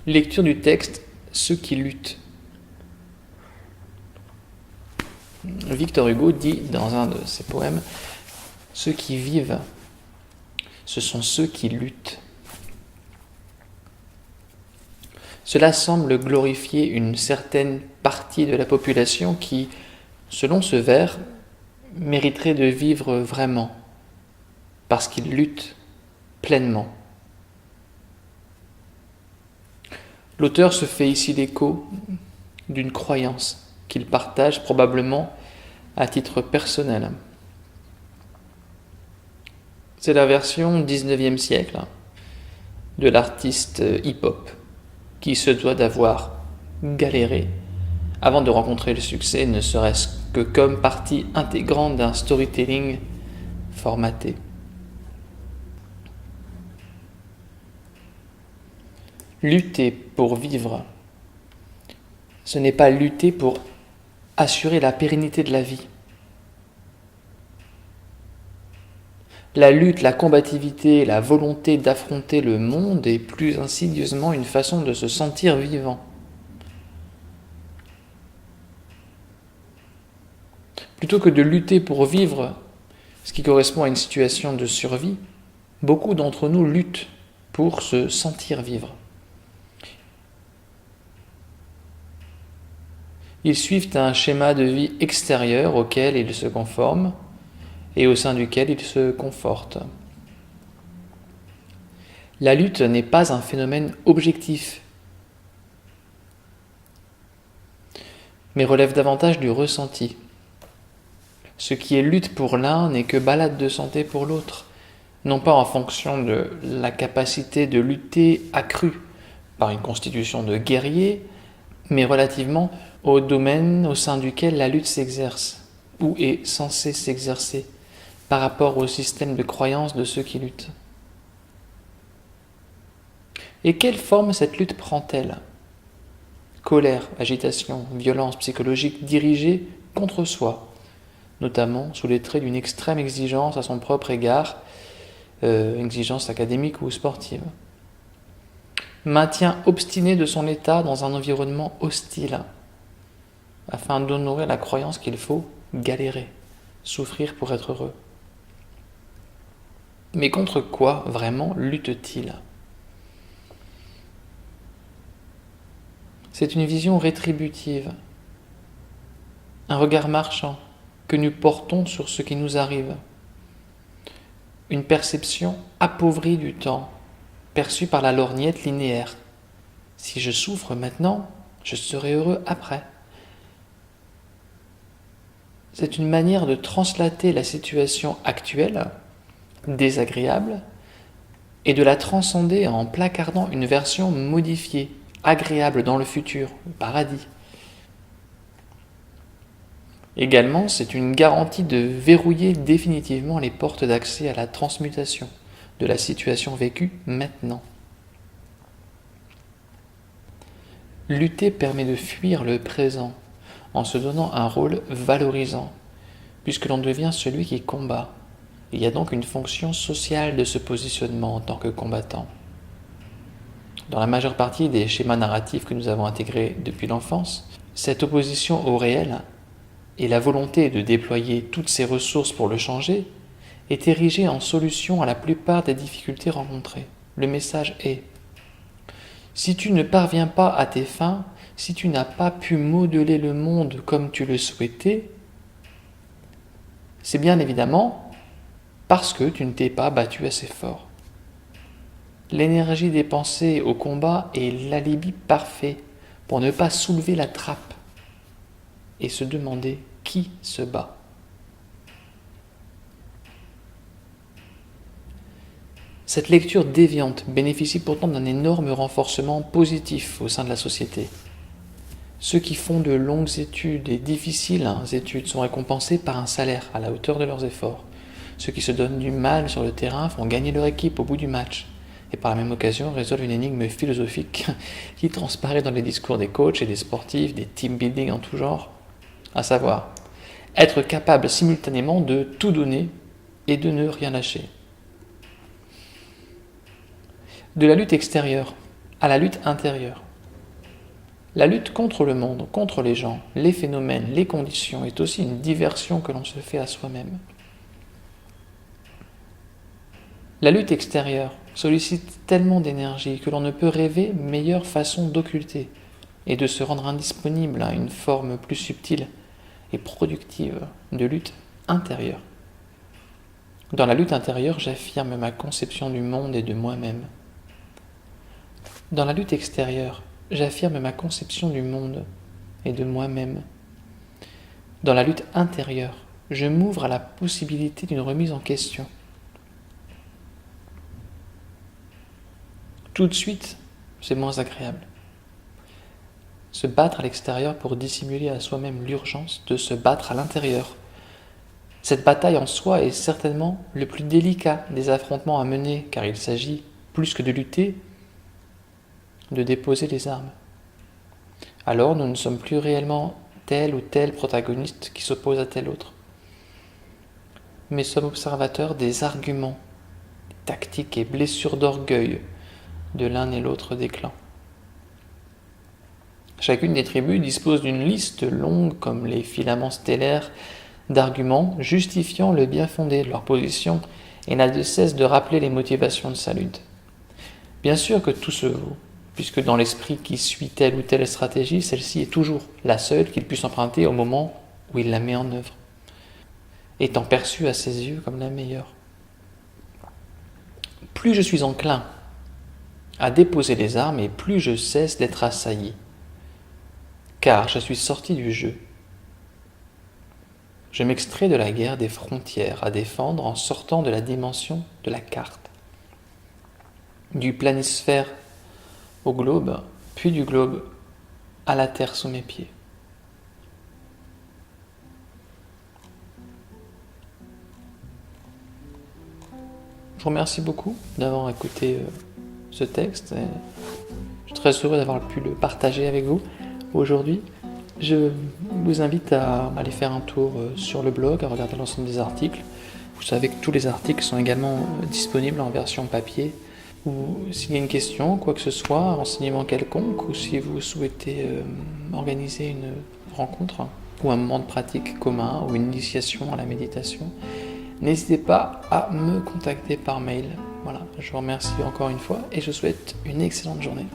Lecture du texte « Ceux qui luttent ». Victor Hugo dit dans un de ses poèmes « Ceux qui vivent, ce sont ceux qui luttent ». Cela semble glorifier une certaine partie de la population qui, selon ce vers, mériterait de vivre vraiment, parce qu'ils luttent pleinement. L'auteur se fait ici l'écho d'une croyance qu'il partage probablement à titre personnel. C'est la version 19e siècle de l'artiste hip-hop qui se doit d'avoir galéré avant de rencontrer le succès, ne serait-ce que comme partie intégrante d'un storytelling formaté. Lutter pour vivre, ce n'est pas lutter pour assurer la pérennité de la vie. La lutte, la combativité, la volonté d'affronter le monde est plus insidieusement une façon de se sentir vivant. Plutôt que de lutter pour vivre, ce qui correspond à une situation de survie, beaucoup d'entre nous luttent pour se sentir vivre. Ils suivent un schéma de vie extérieur auquel ils se conforment et au sein duquel ils se confortent. La lutte n'est pas un phénomène objectif, mais relève davantage du ressenti. Ce qui est lutte pour l'un n'est que balade de santé pour l'autre, non pas en fonction de la capacité de lutter accrue par une constitution de guerrier, mais relativement au domaine au sein duquel la lutte s'exerce, ou est censée s'exercer, par rapport au système de croyance de ceux qui luttent. Et quelle forme cette lutte prend-elle ? Colère, agitation, violence psychologique dirigée contre soi, notamment sous les traits d'une extrême exigence à son propre égard, exigence académique ou sportive. Maintien obstiné de son état dans un environnement hostile, afin d'honorer la croyance qu'il faut galérer, souffrir pour être heureux. Mais contre quoi vraiment lutte-t-il ? C'est une vision rétributive, un regard marchand que nous portons sur ce qui nous arrive, une perception appauvrie du temps, perçue par la lorgnette linéaire. Si je souffre maintenant, je serai heureux après. C'est une manière de translater la situation actuelle, désagréable, et de la transcender en placardant une version modifiée, agréable dans le futur, le paradis. Également, c'est une garantie de verrouiller définitivement les portes d'accès à la transmutation de la situation vécue maintenant. Lutter permet de fuir le présent en se donnant un rôle valorisant, puisque l'on devient celui qui combat. Il y a donc une fonction sociale de ce positionnement en tant que combattant. Dans la majeure partie des schémas narratifs que nous avons intégrés depuis l'enfance, cette opposition au réel et la volonté de déployer toutes ses ressources pour le changer est érigée en solution à la plupart des difficultés rencontrées. Le message est: si tu ne parviens pas à tes fins, si tu n'as pas pu modeler le monde comme tu le souhaitais, c'est bien évidemment parce que tu ne t'es pas battu assez fort. L'énergie dépensée au combat est l'alibi parfait pour ne pas soulever la trappe et se demander qui se bat. Cette lecture déviante bénéficie pourtant d'un énorme renforcement positif au sein de la société. Ceux qui font de longues études et difficiles études sont récompensés par un salaire à la hauteur de leurs efforts. Ceux qui se donnent du mal sur le terrain font gagner leur équipe au bout du match et par la même occasion résolvent une énigme philosophique qui transparaît dans les discours des coachs et des sportifs, des team building en tout genre, à savoir être capable simultanément de tout donner et de ne rien lâcher. De la lutte extérieure à la lutte intérieure. La lutte contre le monde, contre les gens, les phénomènes, les conditions est aussi une diversion que l'on se fait à soi-même. La lutte extérieure sollicite tellement d'énergie que l'on ne peut rêver meilleure façon d'occulter et de se rendre indisponible à une forme plus subtile et productive de lutte intérieure. Dans la lutte intérieure, j'affirme ma conception du monde et de moi-même. Dans la lutte extérieure, j'affirme ma conception du monde et de moi-même. Dans la lutte intérieure, je m'ouvre à la possibilité d'une remise en question. Tout de suite, c'est moins agréable. Se battre à l'extérieur pour dissimuler à soi-même l'urgence de se battre à l'intérieur. Cette bataille en soi est certainement le plus délicat des affrontements à mener, car il s'agit, plus que de lutter, de déposer les armes. Alors nous ne sommes plus réellement tel ou tel protagoniste qui s'oppose à tel autre, mais sommes observateurs des arguments, tactiques et blessures d'orgueil de l'un et l'autre des clans. Chacune des tribus dispose d'une liste longue comme les filaments stellaires d'arguments justifiant le bien fondé de leur position et n'a de cesse de rappeler les motivations de sa lutte. Bien sûr que tout se vaut, puisque dans l'esprit qui suit telle ou telle stratégie, celle-ci est toujours la seule qu'il puisse emprunter au moment où il la met en œuvre, étant perçue à ses yeux comme la meilleure. Plus je suis enclin à déposer les armes et plus je cesse d'être assailli, car je suis sorti du jeu. Je m'extrais de la guerre des frontières à défendre en sortant de la dimension de la carte, du planisphère au globe, puis du globe à la terre sous mes pieds. Je vous remercie beaucoup d'avoir écouté ce texte. Je suis très heureux d'avoir pu le partager avec vous aujourd'hui. Je vous invite à aller faire un tour sur le blog, à regarder l'ensemble des articles. Vous savez que tous les articles sont également disponibles en version papier. Ou s'il y a une question, quoi que ce soit, un renseignement quelconque, ou si vous souhaitez organiser une rencontre, ou un moment de pratique commun, ou une initiation à la méditation, n'hésitez pas à me contacter par mail. Voilà, je vous remercie encore une fois et je vous souhaite une excellente journée.